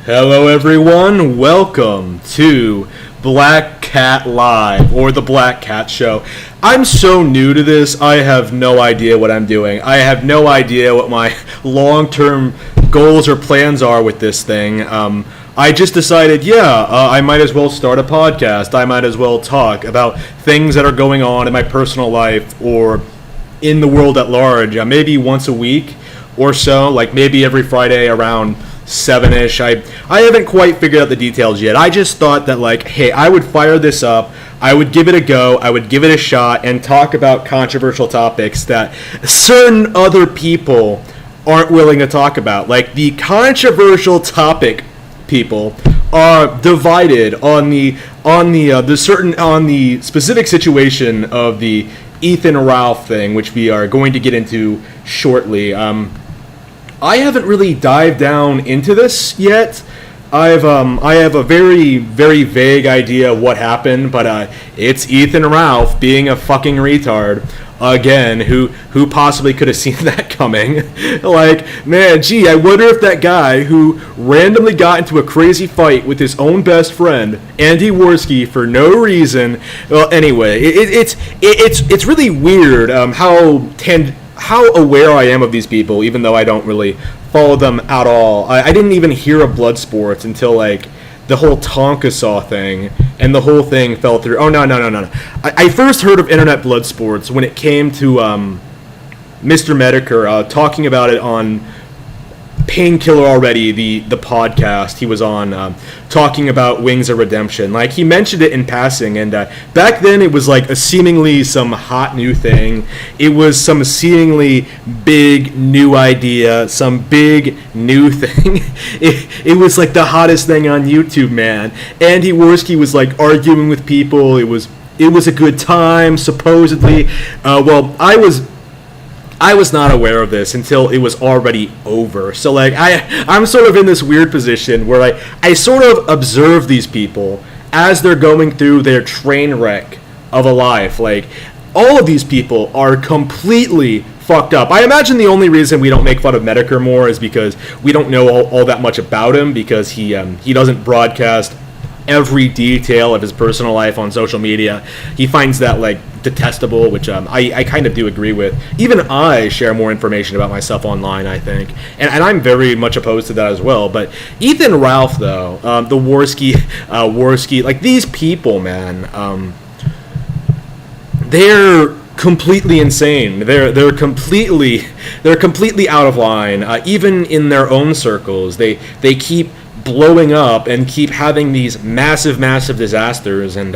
Hello everyone, welcome to Black Cat Live, or the Black Cat Show. I'm so new to this, I have no idea what I'm doing. I have no idea what my long-term goals or plans are with this thing. I just decided, I might as well start a podcast. I might as well talk about things that are going on in my personal life or in the world at large. Maybe once a week or so, like maybe every Friday around 7-ish. I haven't quite figured out the details yet. I just thought that, like, hey, I would fire this up, I would give it a go, I would give it a shot, and talk about controversial topics that certain other people aren't willing to talk about. Like, the controversial topic people are divided on the specific situation of the Ethan Ralph thing, which we are going to get into shortly. I haven't really dived down into this yet. I have a very, very vague idea of what happened, but it's Ethan Ralph being a fucking retard again. Who possibly could have seen that coming? Like, man, gee, I wonder if that guy who randomly got into a crazy fight with his own best friend, Andy Worski, for no reason. Well, anyway, it's really weird how aware I am of these people, even though I don't really follow them at all. I didn't even hear of Bloodsports until, like, the whole Tonka Saw thing, and the whole thing fell through. Oh, no. I first heard of Internet Bloodsports when it came to Mr. Medicare talking about it on Painkiller Already, the podcast he was on, talking about Wings of Redemption. Like, he mentioned it in passing, and back then it was like a seemingly some hot new thing. It was some seemingly big new idea, some big new thing. It was like the hottest thing on YouTube, man. Andy Worski was like arguing with people. It was a good time, supposedly. I was not aware of this until it was already over. So, like, I'm sort of in this weird position where I sort of observe these people as they're going through their train wreck of a life. Like, all of these people are completely fucked up. I imagine the only reason we don't make fun of Medicare more is because we don't know all that much about him, because he doesn't broadcast every detail of his personal life on social media. He finds that, like, detestable, which I kind of do agree with. Even I share more information about myself online, I think, and I'm very much opposed to that as well. But Ethan Ralph, though, the Worski, like, these people, man, they're completely insane. They're completely out of line. Even in their own circles, they keep blowing up and keep having these massive disasters, and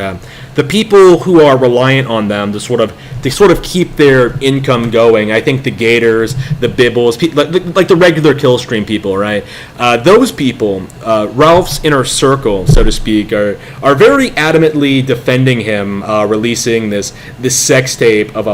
the people who are reliant on them to sort of keep their income going. I think the Gators, the Bibbles, like the regular Killstream people, right? Those people, Ralph's inner circle, so to speak, are very adamantly defending him releasing this sex tape of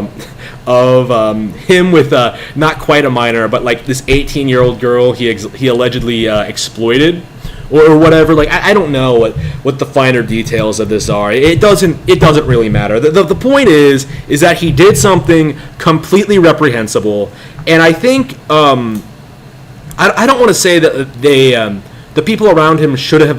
him with not quite a minor, but like this 18-year-old girl he allegedly exploited, or whatever. Like, I don't know what the finer details of this are. It doesn't really matter. The point is that he did something completely reprehensible, and I think I don't want to say that the people around him should have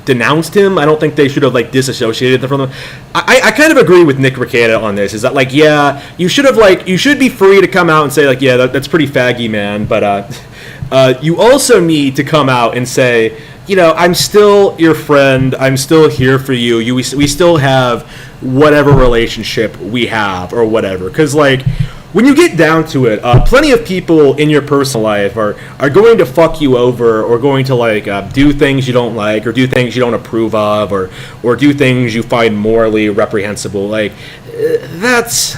denounced him. I don't think they should have, like, disassociated from him. I kind of agree with Nick Ricada on this. Is that, like, yeah, you should be free to come out and say, like, yeah, that's pretty faggy, man. But you also need to come out and say, you know, I'm still your friend. I'm still here for you. We still have whatever relationship we have or whatever. Because, like, when you get down to it, plenty of people in your personal life are going to fuck you over, or going to, like, do things you don't like, or do things you don't approve of, or do things you find morally reprehensible. Like, that's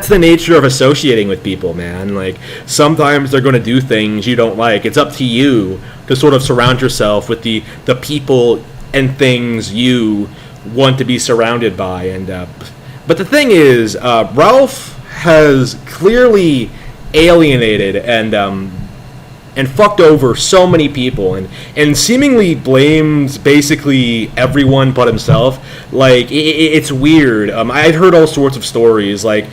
the nature of associating with people, man. Like, sometimes they're going to do things you don't like. It's up to you to sort of surround yourself with the people and things you want to be surrounded by. And but the thing is, Ralph has clearly alienated and fucked over so many people, and seemingly blames basically everyone but himself. Like, it's weird. I've heard all sorts of stories. Like,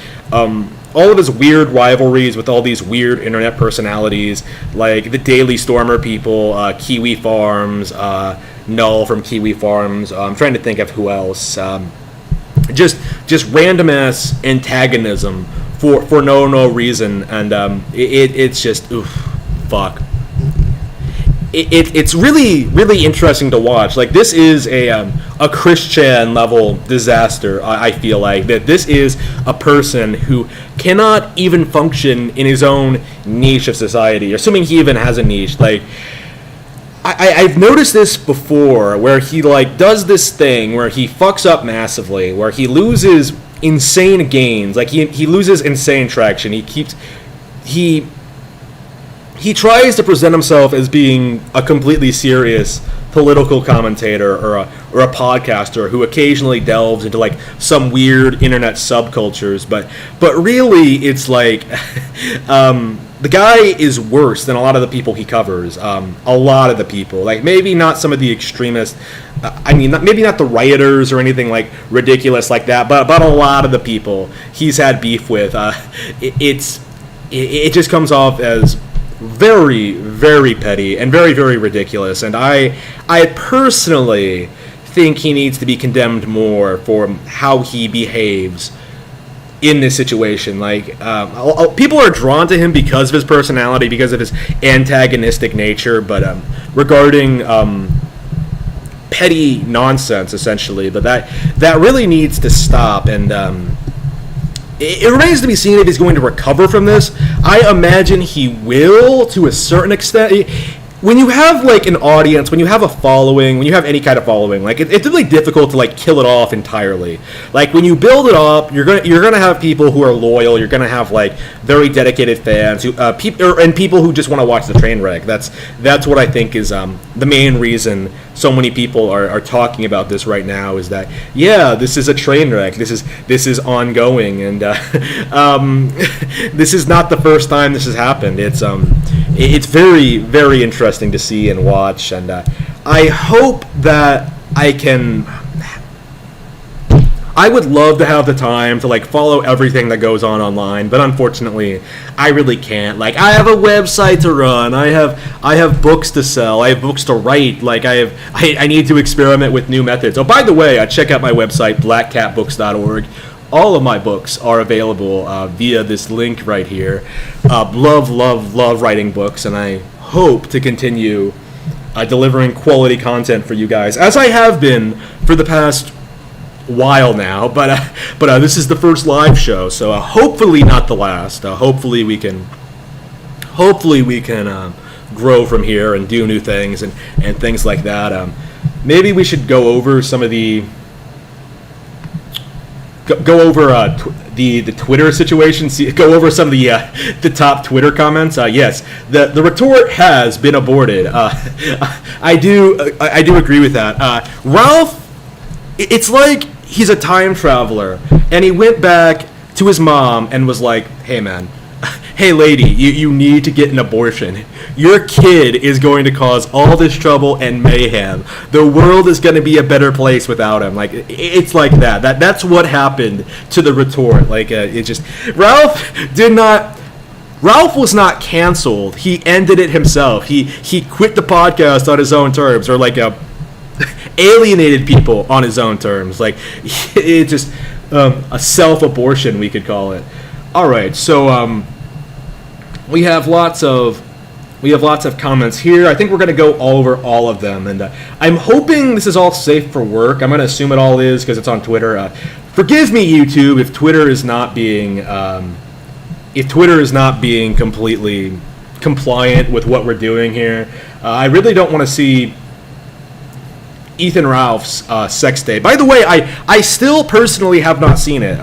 all of his weird rivalries with all these weird internet personalities, like the Daily Stormer people, Kiwi Farms, Null from Kiwi Farms. I'm trying to think of who else. Just random ass antagonism for no reason, and it's just oof, fuck. It's really interesting to watch. Like, this is a Christian level disaster. I feel like that this is a person who cannot even function in his own niche of society, assuming he even has a niche. Like, I've noticed this before, where he like does this thing where he fucks up massively, where he loses insane gains, like he loses insane traction. He tries to present himself as being a completely serious political commentator or a podcaster who occasionally delves into like some weird internet subcultures, but really it's like the guy is worse than a lot of the people he covers. A lot of the people, like maybe not some of the extremists. Maybe not the rioters or anything like ridiculous like that, but a lot of the people he's had beef with. It just comes off as very, very petty and very, very ridiculous. And I personally think he needs to be condemned more for how he behaves in this situation. Like, people are drawn to him because of his personality, because of his antagonistic nature, but regarding petty nonsense, essentially. But that really needs to stop, and it remains to be seen if he's going to recover from this. I imagine he will, to a certain extent. When you have like an audience, when you have a following, when you have any kind of following, like it's really difficult to like kill it off entirely. Like when you build it up, you're gonna have people who are loyal. You're gonna have like very dedicated fans, who and people who just want to watch the train wreck. That's what I think is the main reason so many people are talking about this right now. Is that this is a train wreck. This is ongoing, and this is not the first time this has happened. It's very, very interesting to see and watch, and I hope that I would love to have the time to like follow everything that goes on online, but unfortunately, I really can't. Like, I have a website to run, I have books to sell, I have books to write. Like, I need to experiment with new methods. Oh, by the way, check out my website, blackcatbooks.org. All of my books are available via this link right here. Love writing books, and I hope to continue delivering quality content for you guys, as I have been for the past while now. But this is the first live show, so hopefully not the last. Hopefully we can grow from here and do new things and things like that. Maybe we should go over some of the the Twitter situation. Go over some of the top Twitter comments. Yes, the retort has been aborted. I do agree with that. Ralph, it's like he's a time traveler, and he went back to his mom and was like, "Hey man, hey lady, you need to get an abortion. Your kid is going to cause all this trouble and mayhem. The world is going to be a better place without him." Like, it's like that. That's what happened to the retort. Like, it just Ralph was not canceled. He ended it himself. He quit the podcast on his own terms, or like alienated people on his own terms. Like, it's just a self-abortion, we could call it. All right, so we have lots of comments here. I think we're going to go over all of them, and I'm hoping this is all safe for work. I'm going to assume it all is because it's on Twitter. Forgive me, YouTube, if Twitter is not being completely compliant with what we're doing here. I really don't want to see Ethan Ralph's sex tape. By the way, I still personally have not seen it.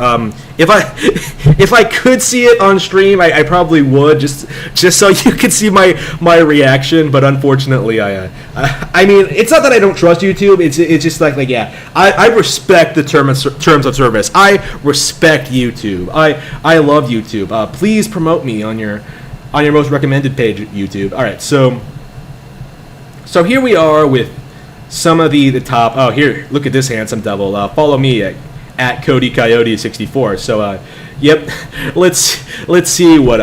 If I could see it on stream, I probably would, just so you could see my reaction. But unfortunately, I mean, it's not that I don't trust YouTube. It's just like I respect the terms of service. I respect YouTube. I love YouTube. Please promote me on your most recommended page at YouTube. All right, so here we are with some of the top. Oh, here, look at this handsome devil. Follow me at Cody Coyote 64. So, yep, let's see what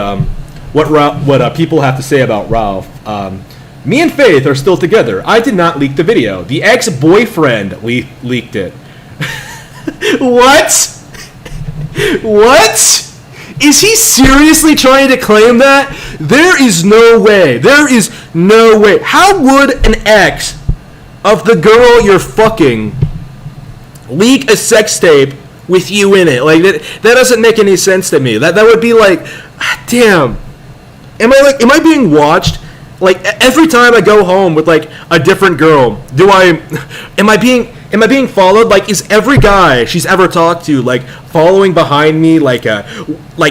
people have to say about Ralph. Me and Faith are still together. I did not leak the video. The ex-boyfriend leaked it. What? What? Is he seriously trying to claim that? There is no way. There is no way. How would an ex of the girl you're fucking leak a sex tape with you in it? Like that doesn't make any sense to me. That would be like, damn. Am I being watched? Like every time I go home with like a different girl, am I being followed? Like, is every guy she's ever talked to like following behind me, like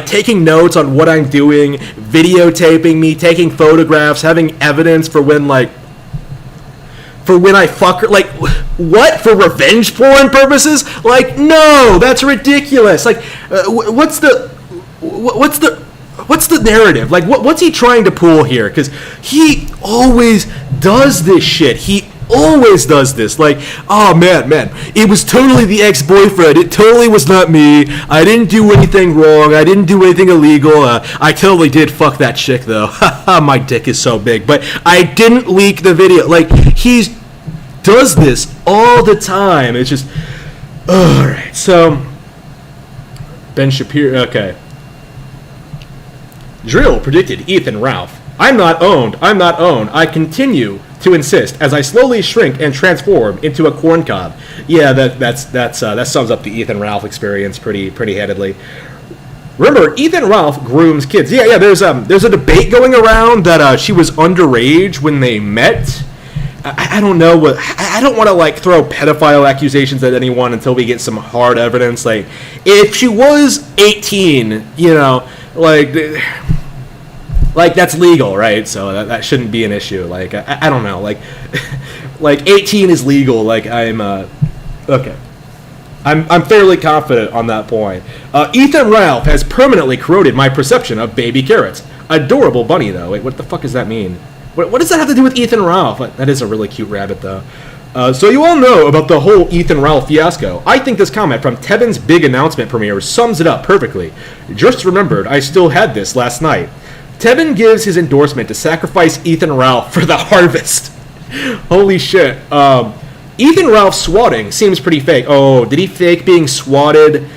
taking notes on what I'm doing, videotaping me, taking photographs, having evidence for when I fuck her? Like, what, for revenge porn purposes? Like, no, that's ridiculous. Like, what's the narrative? Like, what's he trying to pull here? Because he always does this shit. He always does this. Like, oh man, it was totally the ex-boyfriend. It totally was not me. I didn't do anything wrong. I didn't do anything illegal. I totally did fuck that chick though. My dick is so big. But I didn't leak the video. Like, he does this all the time. It's just, all right. So, Ben Shapiro. Okay. Drill predicted Ethan Ralph. I'm not owned. I continue to insist as I slowly shrink and transform into a corn cob. Yeah, that sums up the Ethan Ralph experience pretty handedly. Remember, Ethan Ralph grooms kids. Yeah. There's a debate going around that she was underage when they met. I don't know what. I don't want to like throw pedophile accusations at anyone until we get some hard evidence. Like, if she was 18, you know, like that's legal, right? So that shouldn't be an issue. Like, I don't know. Like 18 is legal. Like, okay. I'm fairly confident on that point. Ethan Ralph has permanently corroded my perception of baby carrots. Adorable bunny though. Wait, what the fuck does that mean? What does that have to do with Ethan Ralph? That is a really cute rabbit, though. So you all know about the whole Ethan Ralph fiasco. I think this comment from Tevin's big announcement premiere sums it up perfectly. Just remembered I still had this last night. Tevin gives his endorsement to sacrifice Ethan Ralph for the harvest. Holy shit. Ethan Ralph swatting seems pretty fake. Oh, did he fake being swatted?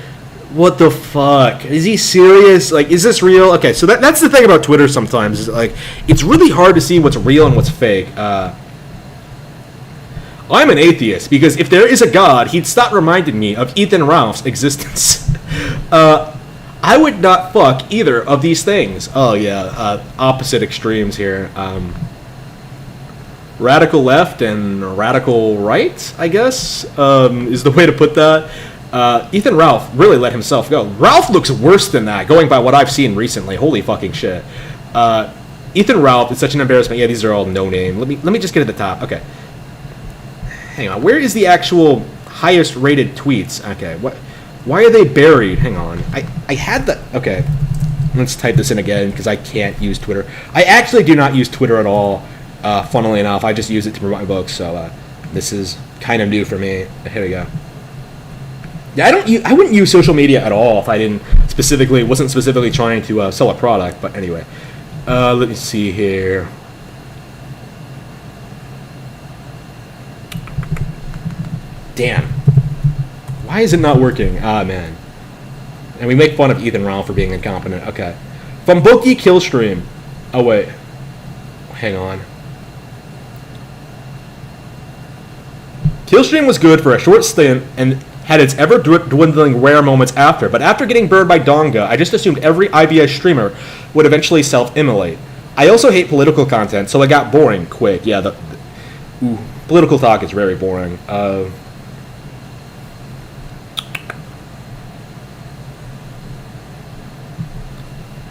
What the fuck? Is he serious? Like, is this real? Okay, so that's the thing about Twitter sometimes. Is like, it's really hard to see what's real and what's fake. I'm an atheist, because if there is a God, he'd stop reminding me of Ethan Ralph's existence. I would not fuck either of these things. Oh, yeah, opposite extremes here. Radical left and radical right, I guess, is the way to put that. Ethan Ralph really let himself go. Ralph looks worse than that, going by what I've seen recently. Holy fucking shit. Ethan Ralph is such an embarrassment. Yeah, these are all no name. Let me just get to the top. Okay. Hang on. Where is the actual highest rated tweets? Okay. Why are they buried? Hang on. I had the... Okay. Let's type this in again, because I can't use Twitter. I actually do not use Twitter at all, funnily enough. I just use it to promote my books, so this is kind of new for me. Here we go. Yeah, I wouldn't use social media at all if I wasn't specifically trying to sell a product. But anyway, let me see here. Damn, why is it not working? Ah, man. And we make fun of Ethan Ralph for being incompetent. Okay, from Bookie Killstream. Oh wait, hang on. Killstream was good for a short stint and had its ever-dwindling rare moments after, but after getting burned by Donga, I just assumed every IBS streamer would eventually self-immolate. I also hate political content, so it got boring quick. Yeah, political talk is very boring.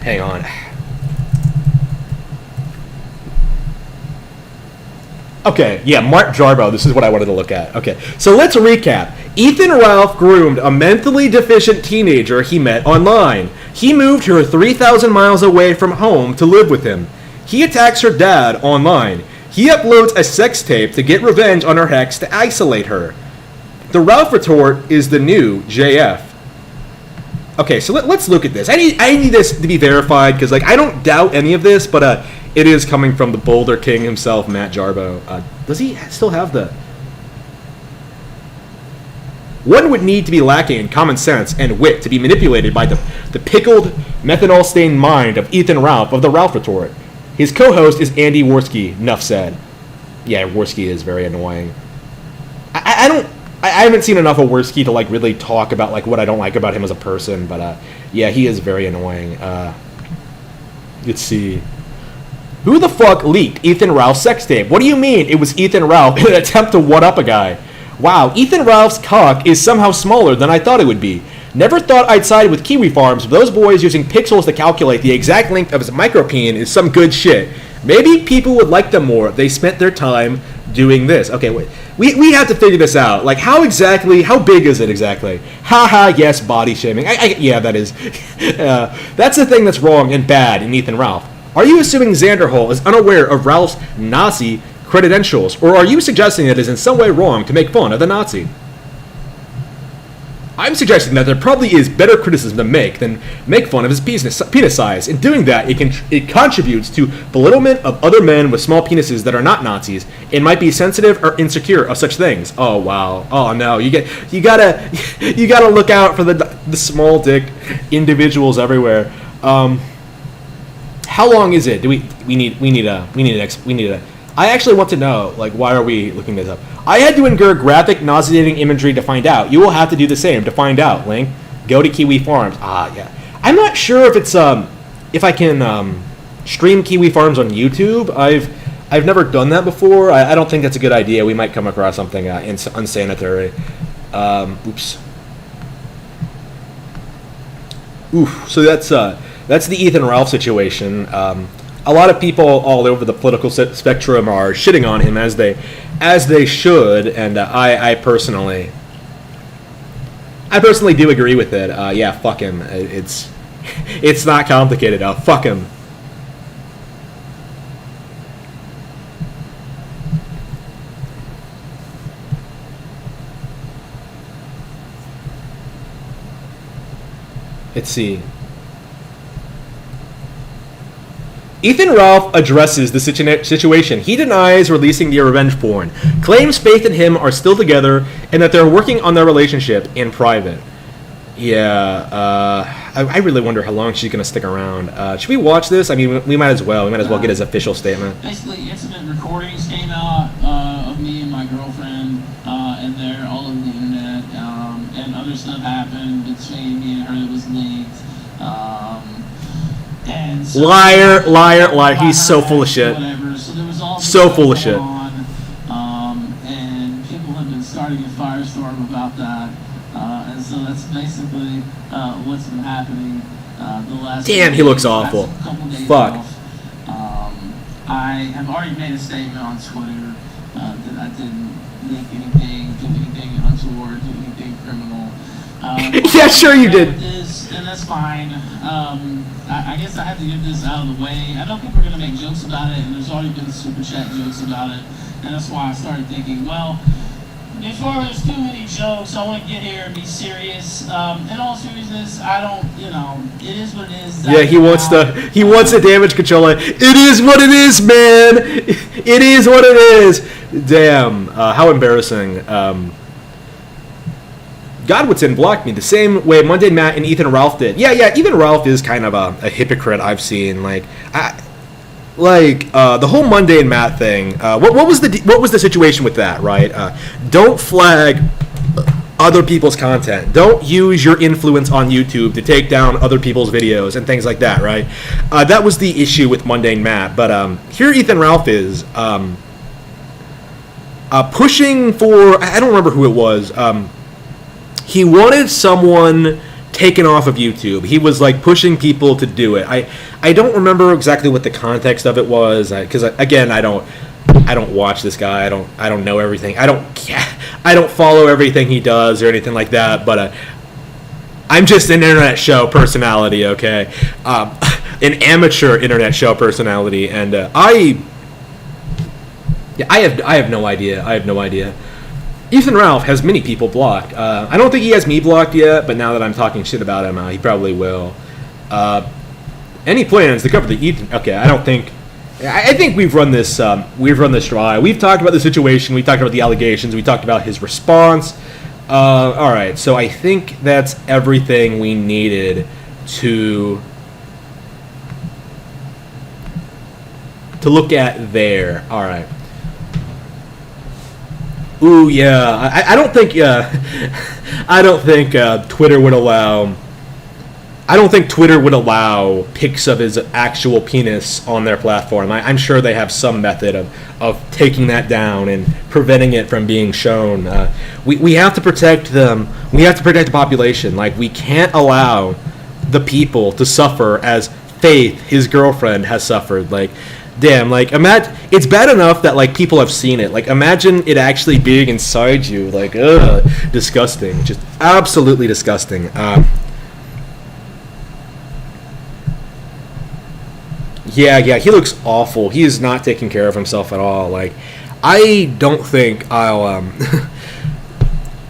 Hang on. Okay, yeah, Mark Jarbo, this is what I wanted to look at. Okay, so let's recap. Ethan Ralph groomed a mentally deficient teenager he met online. He moved her 3,000 miles away from home to live with him. He attacks her dad online. He uploads a sex tape to get revenge on her ex to isolate her. The Ralph retort is the new JF. Okay, so let's look at this. I need this to be verified because like I don't doubt any of this, but it is coming from the Boulder King himself, Matt Jarbo. Does he still have the? One would need to be lacking in common sense and wit to be manipulated by the pickled, methanol-stained mind of Ethan Ralph of the Ralph retort. His co-host is Andy Worski. Nuff said. Yeah, Worski is very annoying. I haven't seen enough of Worski to like really talk about like what I don't like about him as a person, but yeah, he is very annoying. Let's see. Who the fuck leaked Ethan Ralph's sex tape? What do you mean it was Ethan Ralph in an attempt to one-up a guy? Wow, Ethan Ralph's cock is somehow smaller than I thought it would be. Never thought I'd side with Kiwi Farms, but those boys using pixels to calculate the exact length of his micropeen is some good shit. Maybe people would like them more if they spent their time doing this. Okay, wait. We have to figure this out. Like, how big is it exactly? Haha, yes, body shaming. Yeah, that is. That's the thing that's wrong and bad in Ethan Ralph. Are you assuming Xanderhole is unaware of Ralph's Nazi credentials, or are you suggesting it is in some way wrong to make fun of the Nazi? I'm suggesting that there probably is better criticism to make than make fun of his penis size. In doing that, it contributes to belittlement of other men with small penises that are not Nazis and might be sensitive or insecure of such things. Oh wow! Oh no! You gotta look out for the small dick individuals everywhere. How long is it? We need a. I actually want to know, like, why are we looking this up? I had to endure graphic, nauseating imagery to find out. You will have to do the same to find out, Link. Go to Kiwi Farms. Yeah. I'm not sure if it's, if I can, stream Kiwi Farms on YouTube. I've never done that before. I don't think that's a good idea. We might come across something, unsanitary. Oops. Oof. So that's the Ethan Ralph situation. A lot of people all over the political spectrum are shitting on him as they should, and I personally do agree with it. Yeah, fuck him. It's not complicated. Fuck him. Let's see. Ethan Ralph addresses the situation. He denies releasing the revenge porn, claims Faith and him are still together, and that they're working on their relationship in private. Yeah, I really wonder how long she's going to stick around. Should we watch this? I mean, we might as well. We might as well get his official statement. Basically, intimate recordings came out of me and my girlfriend, and they're all over the internet, and other stuff happened between me and her that was leaked. And so liar. He's so full of shit. Whatever. So there was all so full of shit. And people have been starting a firestorm about that. And so that's basically what's been happening the last. Damn, he looks awful. Fuck. I have already made a statement on Twitter that I didn't leak anything, do anything untoward, do anything criminal. Yeah, sure you did. And that's fine. I guess I have to get this out of the way. I know people are going to make jokes about it, and there's already been super chat jokes about it, and that's why I started thinking, well, before there's too many jokes, I want to get here and be serious. In all seriousness, I don't, it is what it is. Yeah, he wants the damage controller. It is what it is, man. It is what it is. Damn, how embarrassing. Godwitson blocked me the same way Monday Matt and Ethan Ralph did. Yeah, Ethan Ralph is kind of a hypocrite I've seen. The whole Monday and Matt thing. What was the situation with that? Right? Don't flag other people's content. Don't use your influence on YouTube to take down other people's videos and things like that. Right? That was the issue with Monday and Matt. But here Ethan Ralph is pushing for. I don't remember who it was. He wanted someone taken off of YouTube. He was pushing people to do it. I don't remember exactly what the context of it was because again I don't watch this guy. I don't know everything. I don't follow everything he does or anything like that. But I'm just an internet show personality. Okay, an amateur internet show personality, and I have no idea. Ethan Ralph has many people blocked. I don't think he has me blocked yet, but now that I'm talking shit about him, he probably will. Any plans to cover the Ethan? Okay, I don't think. I think we've run this. We've run this dry. We've talked about the situation. We talked about the allegations. We talked about his response. All right, so I think that's everything we needed to look at there. All right. Ooh, yeah. I don't think. I don't think Twitter would allow. I don't think Twitter would allow pics of his actual penis on their platform. I'm sure they have some method of taking that down and preventing it from being shown. We have to protect them. We have to protect the population. Like, we can't allow the people to suffer as Faith, his girlfriend, has suffered. Like, damn, like, imagine, it's bad enough that, like, people have seen it. Like, imagine it actually being inside you. Like, ugh, disgusting. Just absolutely disgusting. Yeah, he looks awful. He is not taking care of himself at all. Like, I don't think I'll,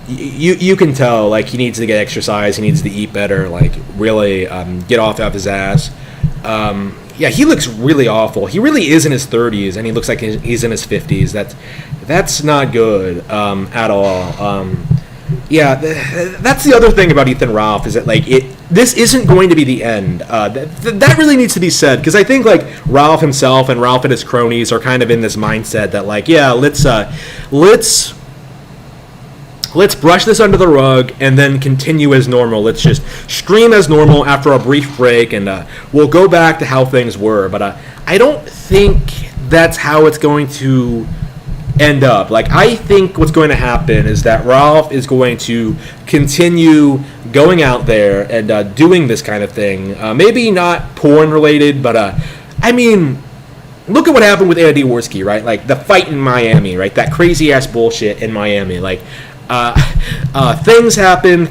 you can tell, like, he needs to get exercise, he needs to eat better, like, really, get off his ass. Yeah, he looks really awful. He really is in his 30s, and he looks like he's in his 50s. That's not good, at all. Yeah, that's the other thing about Ethan Ralph, is that, like, this isn't going to be the end. That really needs to be said, because I think, like, Ralph himself and Ralph and his cronies are kind of in this mindset that, like, yeah, let's brush this under the rug and then continue as normal. Let's just stream as normal after a brief break, and we'll go back to how things were. But I don't think that's how it's going to end up. Like, I think what's going to happen is that Ralph is going to continue going out there and doing this kind of thing. Maybe not porn related, but I mean, look at what happened with Andy Worski, right? Like, the fight in Miami, right? That crazy ass bullshit in Miami. Like, things happen,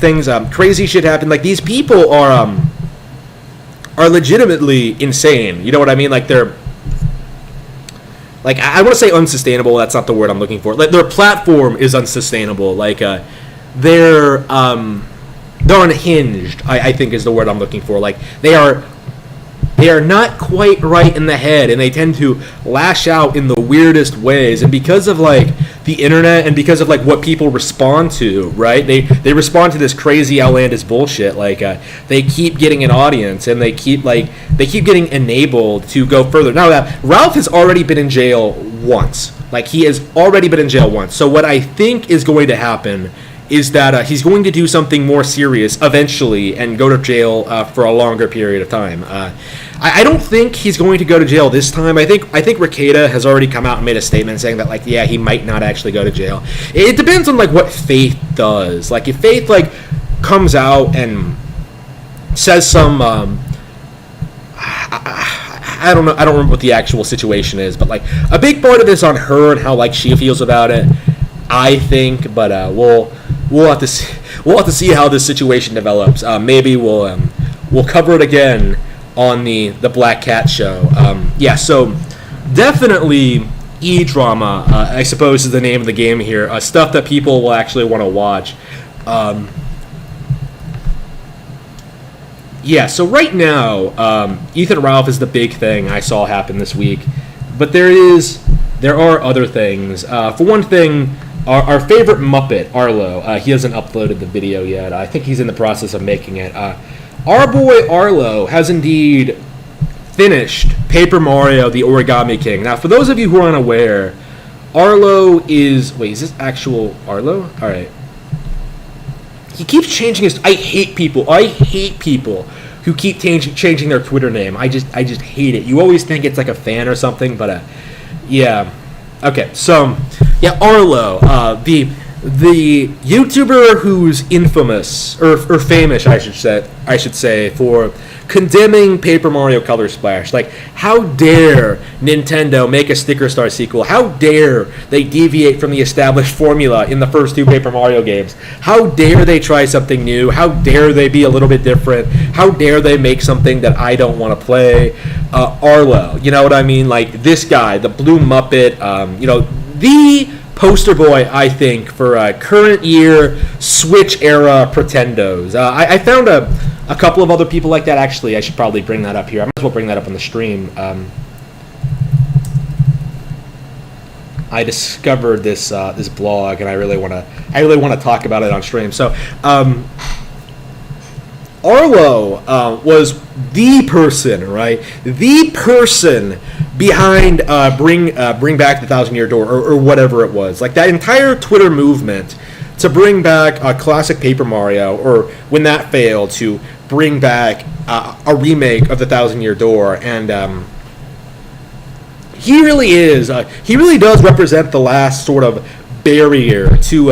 crazy shit happen. Like, these people are legitimately insane. You know what I mean? Like, they're, like, I want to say unsustainable. That's not the word I'm looking for. Like, their platform is unsustainable. Like, they're unhinged, I think is the word I'm looking for. Like, they are not quite right in the head, and they tend to lash out in the weirdest ways. And because of, like, the internet, and because of, like, what people respond to, right? They respond to this crazy outlandish bullshit. Like, they keep getting an audience, and they keep getting enabled to go further. Now, Ralph has already been in jail once. Like, he has already been in jail once. So what I think is going to happen is that he's going to do something more serious eventually and go to jail for a longer period of time. I don't think he's going to go to jail this time. I think Rekieta has already come out and made a statement saying that, like, yeah, he might not actually go to jail. It depends on, like, what Faith does. Like, if Faith, like, comes out and says some I don't know. I don't remember what the actual situation is, but, like, a big part of this on her and how, like, she feels about it, I think. But we'll have to see. We'll have to see how this situation develops. Maybe we'll cover it again on the Black Cat show. Yeah, so definitely E-drama, I suppose, is the name of the game here. Stuff that people will actually want to watch. Yeah, so right now, Ethan Ralph is the big thing I saw happen this week. But there are other things. For one thing, our favorite Muppet, Arlo, he hasn't uploaded the video yet. I think he's in the process of making it. Our boy Arlo has indeed finished Paper Mario: The Origami King. Now, for those of you who are unaware, Arlo is... Wait, is this actual Arlo? All right. He keeps changing his... I hate people who keep changing their Twitter name. I just hate it. You always think it's like a fan or something, but yeah. Okay, so yeah, Arlo, the YouTuber who's infamous or famous, I should say, for condemning Paper Mario Color Splash. Like, how dare Nintendo make a Sticker Star sequel? How dare they deviate from the established formula in the first two Paper Mario games? How dare they try something new? How dare they be a little bit different? How dare they make something that I don't want to play? Arlo, you know what I mean? Like, this guy, the Blue Muppet, the poster boy, I think, for current year Switch era Pretendos. I found a couple of other people like that. Actually, I should probably bring that up here. I might as well bring that up on the stream. I discovered this this blog, and I really want to talk about it on stream. So, Arlo was the person, right? The person behind bring back the 1,000-Year Door or whatever it was. Like that entire Twitter movement to bring back a classic Paper Mario, or when that failed, to bring back a remake of the 1,000-Year Door, and he really is. He really does represent the last sort of barrier to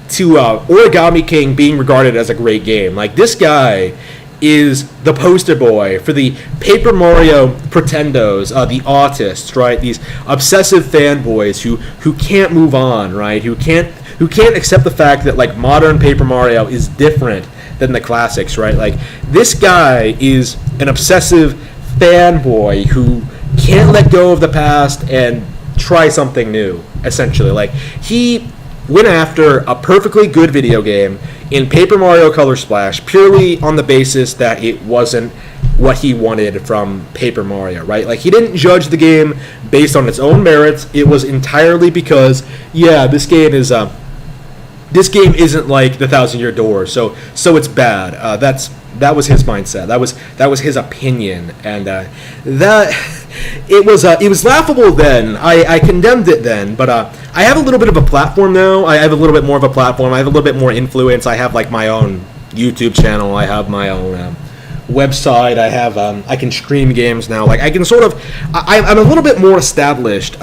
Origami King being regarded as a great game. Like, this guy is the poster boy for the Paper Mario Pretendos, the autists, right? These obsessive fanboys who can't move on, right? Who can't accept the fact that, like, modern Paper Mario is different than the classics, right? Like, this guy is an obsessive fanboy who can't let go of the past and try something new, essentially. Like, he went after a perfectly good video game in Paper Mario Color Splash purely on the basis that it wasn't what he wanted from Paper Mario, right? Like, he didn't judge the game based on its own merits. It was entirely because, yeah, this game isn't like the 1,000-Year Door, so it's bad. That was his mindset. That was his opinion, and it was laughable then. I condemned it then, but I have a little bit of a platform now. I have a little bit more of a platform. I have a little bit more influence. I have, like, my own YouTube channel. I have my own website. I can stream games now. Like, I can sort of. I'm a little bit more established.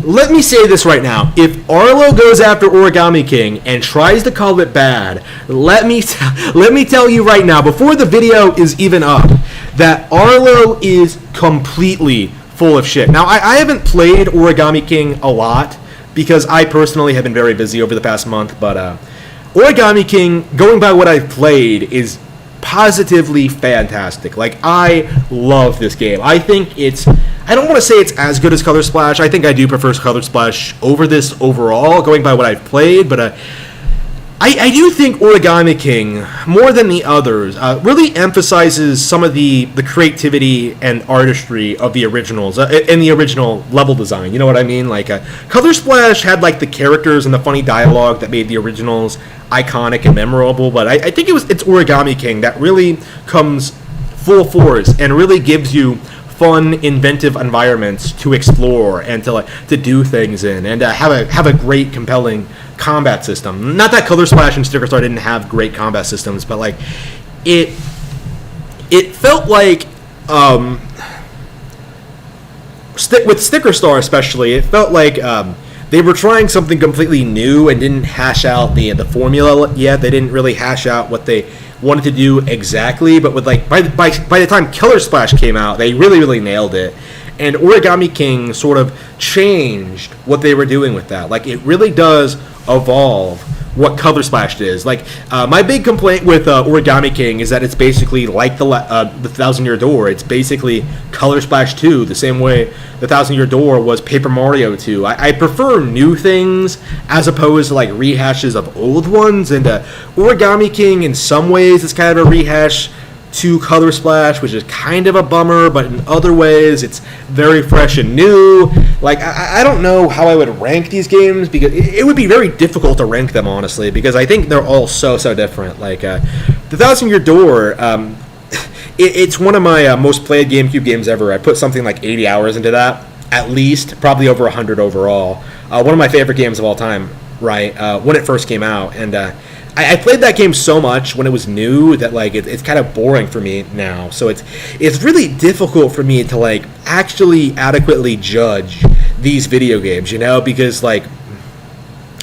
Let me say this right now. If Arlo goes after Origami King and tries to call it bad, let me tell you right now, before the video is even up, that Arlo is completely full of shit. Now, I haven't played Origami King a lot because I personally have been very busy over the past month, but Origami King, going by what I've played, is positively fantastic. Like, I love this game. I think I don't want to say it's as good as Color Splash. I think I do prefer Color Splash over this overall, going by what I've played, but I do think Origami King, more than the others, really emphasizes some of the creativity and artistry of the originals, and the original level design. You know what I mean? Like, Color Splash had, like, the characters and the funny dialogue that made the originals iconic and memorable, but I think it's Origami King that really comes full force and really gives you fun, inventive environments to explore and to do things in, and have a great, compelling combat system. Not that Color Splash and Sticker Star didn't have great combat systems, but, like, it felt like with Sticker Star especially, it felt like they were trying something completely new and didn't hash out the formula yet. They didn't really hash out what they wanted to do exactly, but with, like, by the time Color Splash came out, they really nailed it. And Origami King sort of changed what they were doing with that. Like, it really does evolve what Color Splash is. Like, my big complaint with Origami King is that it's basically like the 1,000-Year Door. It's basically Color Splash 2, the same way the 1,000-Year Door was Paper Mario 2. I prefer new things as opposed to, like, rehashes of old ones, and Origami King in some ways is kind of a rehash to Color Splash, which is kind of a bummer, but in other ways it's very fresh and new. Like, I don't know how I would rank these games, because it would be very difficult to rank them, honestly, because I think they're all so different. Like, the 1,000-Year Door, it's one of my most played GameCube games ever. I put something like 80 hours into that, at least, probably over 100 overall. One of my favorite games of all time, right, when it first came out, and I played that game so much when it was new that, like, it's kind of boring for me now. So it's really difficult for me to, like, actually adequately judge these video games, you know, because, like,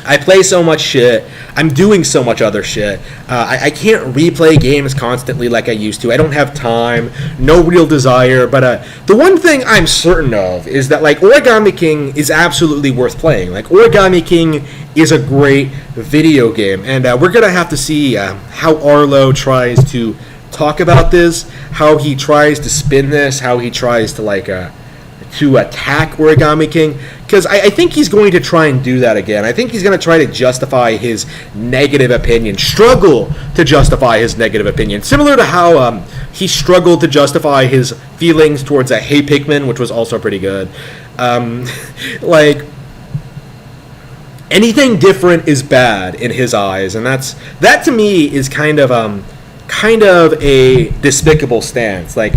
I play so much shit. I'm doing so much other shit. I can't replay games constantly like I used to. I don't have time, no real desire. But the one thing I'm certain of is that, like, Origami King is absolutely worth playing. Like, Origami King is a great video game. And we're going to have to see how Arlo tries to talk about this, how he tries to spin this, how he tries to, like, to attack Origami King, because I think he's going to try and do that again. I think he's going to try to justify his negative opinion, struggle to justify his negative opinion, similar to how he struggled to justify his feelings towards Hey Pikmin, which was also pretty good. Like, anything different is bad in his eyes, and that to me is kind of a despicable stance. Like,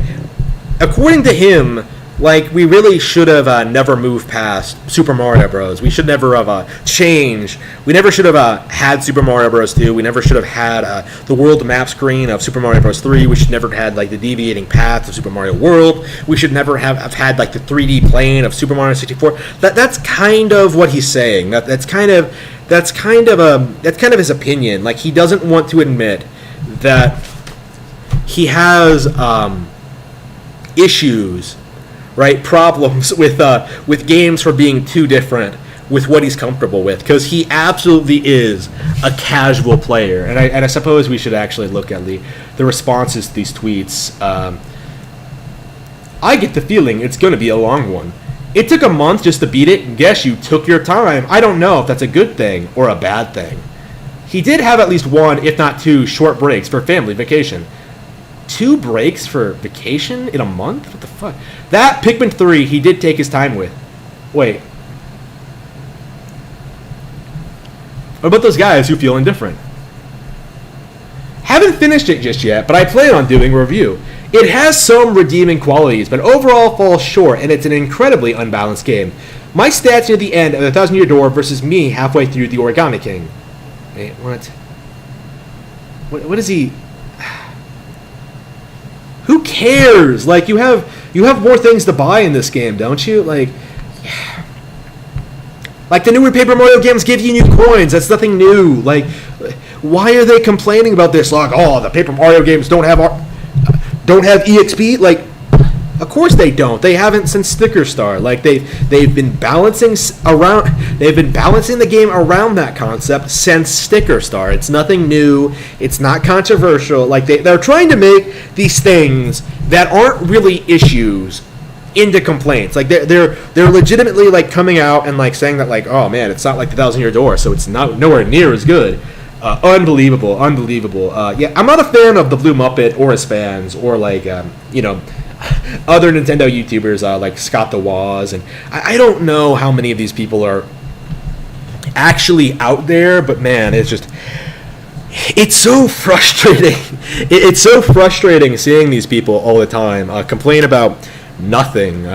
according to him, like, we really should have never moved past Super Mario Bros. We should never have changed. We never should have had Super Mario Bros. 2. We never should have had the world map screen of Super Mario Bros. 3. We should never have had, like, the deviating paths of Super Mario World. We should never have had, like, the 3D plane of Super Mario 64. That's kind of what he's saying. That's kind of his opinion. Like, he doesn't want to admit that he has issues, right? Problems with games for being too different with what he's comfortable with, because he absolutely is a casual player. And I suppose we should actually look at the responses to these tweets. I get the feeling it's going to be a long one. It took a month just to beat it. Guess you took your time. I don't know if that's a good thing or a bad thing. He did have at least one, if not two, short breaks for family vacation. 2 breaks for vacation in a month? What the fuck? That Pikmin 3 he did take his time with. Wait. What about those guys who feel indifferent? Haven't finished it just yet, but I plan on doing a review. It has some redeeming qualities, but overall falls short, and it's an incredibly unbalanced game. My stats near the end of the 1,000-Year Door versus me halfway through the Origami King. Wait, what? What is he... Who cares? Like, you have more things to buy in this game, don't you? Like the newer Paper Mario games give you new coins. That's nothing new. Like, why are they complaining about this? Like, oh, the Paper Mario games don't have EXP. Like, of course they don't. They haven't since Sticker Star. Like, they've been balancing the game around that concept since Sticker Star. It's nothing new. It's not controversial. Like, they're trying to make these things that aren't really issues into complaints. Like, they're legitimately, like, coming out and, like, saying that, like, oh man, it's not like the 1,000-Year Door, so it's not nowhere near as good. Unbelievable. Yeah, I'm not a fan of the Blue Muppet or his fans or, like, other Nintendo YouTubers like Scott the Woz, and I don't know how many of these people are actually out there, but man, it's so frustrating. It's so frustrating seeing these people all the time complain about nothing,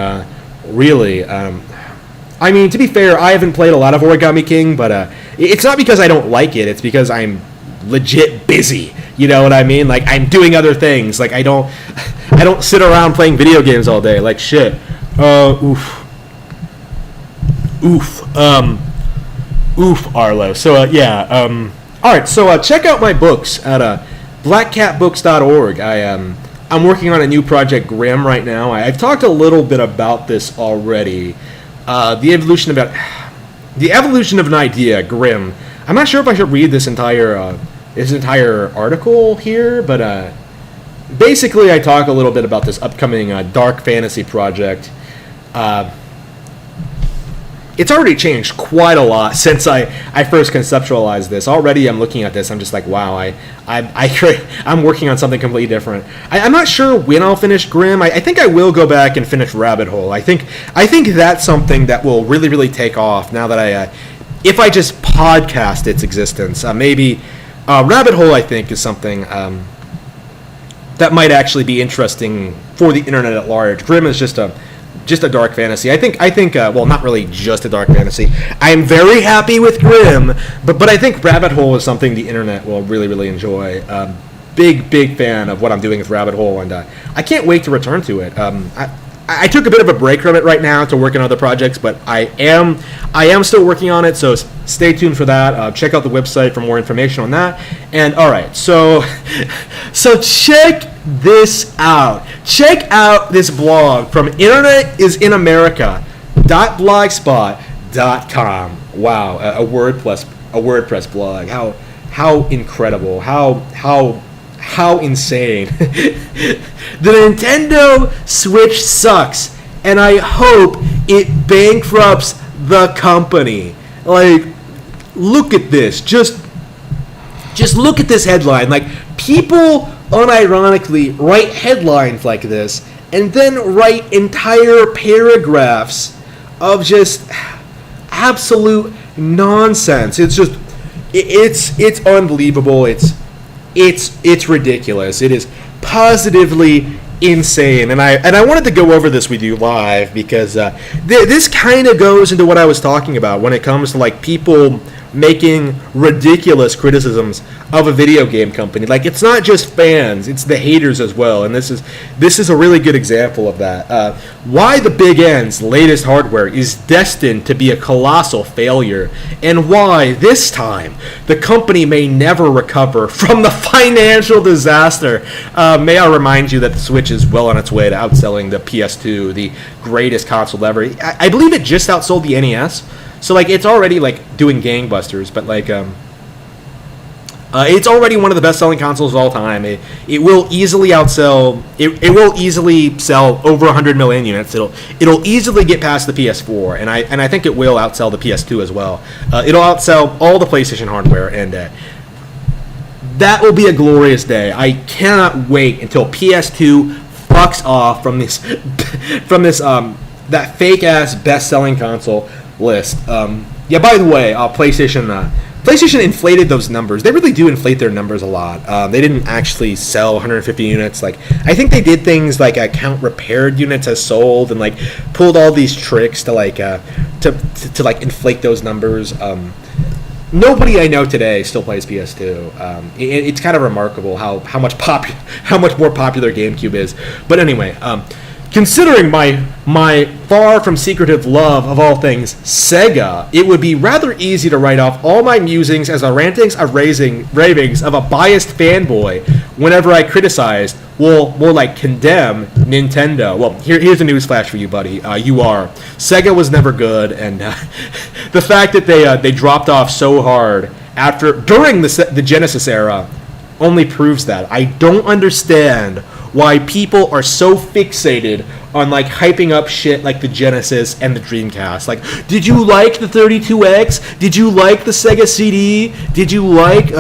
really. I mean, to be fair, I haven't played a lot of Origami King, but it's not because I don't like it, it's because I'm legit busy. You know what I mean? Like, I'm doing other things. Like, I don't sit around playing video games all day. Like, shit. Oof, Arlo. So, yeah. All right. So, check out my books at blackcatbooks.org. I'm working on a new project, Grimm, right now. I've talked a little bit about this already. The evolution of an idea, Grimm. I'm not sure if I should read this entire article here, but basically I talk a little bit about this upcoming dark fantasy project. It's already changed quite a lot since I first conceptualized this. Already I'm looking at this, I'm just like, wow, I'm working on something completely different. I'm not sure when I'll finish Grimm. I think I will go back and finish Rabbit Hole. I think that's something that will really, really take off now that if I just podcast its existence. Maybe Rabbit Hole, I think, is something that might actually be interesting for the internet at large. Grimm is just a dark fantasy. I think well, not really just a dark fantasy. I'm very happy with Grimm, but I think Rabbit Hole is something the internet will really, really enjoy. Big fan of what I'm doing with Rabbit Hole, and I can't wait to return to it. I took a bit of a break from it right now to work on other projects, but I am still working on it, so stay tuned for that. Check out the website for more information on that. And all right, so check this out. Check out this blog from internetisinamerika.blogspot.com. Wow, a WordPress blog. How incredible. How insane. The Nintendo Switch sucks, and I hope it bankrupts the company. Like, look at this. Just look at this headline. Like, people unironically write headlines like this and then write entire paragraphs of just absolute nonsense. It's just, it's unbelievable. It's ridiculous. It is positively insane. And I wanted to go over this with you live because this kind of goes into what I was talking about when it comes to like people making ridiculous criticisms of a video game company. Like, it's not just fans, it's the haters as well, and this is a really good example of that. Why the Big N's latest hardware is destined to be a colossal failure, and why this time the company may never recover from the financial disaster. May I remind you that the Switch is well on its way to outselling the PS2, the greatest console ever. I believe it just outsold the NES. So, like, it's already, like, doing gangbusters, but, like, it's already one of the best-selling consoles of all time. It will easily outsell, it will easily sell over 100 million units. It'll easily get past the PS4, and I think it will outsell the PS2 as well. It'll outsell all the PlayStation hardware, and that will be a glorious day. I cannot wait until PS2 fucks off from this, that fake-ass best-selling console list. Yeah, by the way, PlayStation inflated those numbers. They really do inflate their numbers a lot. They didn't actually sell 150 units. Like, I think they did things like count repaired units as sold and like pulled all these tricks to like to like inflate those numbers. Nobody I know today still plays PS2. It's kind of remarkable how much more popular GameCube is. But anyway, considering my far from secretive love of all things Sega, it would be rather easy to write off all my musings as a rantings of ravings of a biased fanboy whenever I criticized, well, more like condemn Nintendo. Well, here's a newsflash for you, buddy. You are. Sega was never good, and the fact that they dropped off so hard during the Genesis era only proves that. I don't understand why people are so fixated on like hyping up shit like the Genesis and the Dreamcast. Like, did you like the 32X? Did you like the Sega CD? Did you like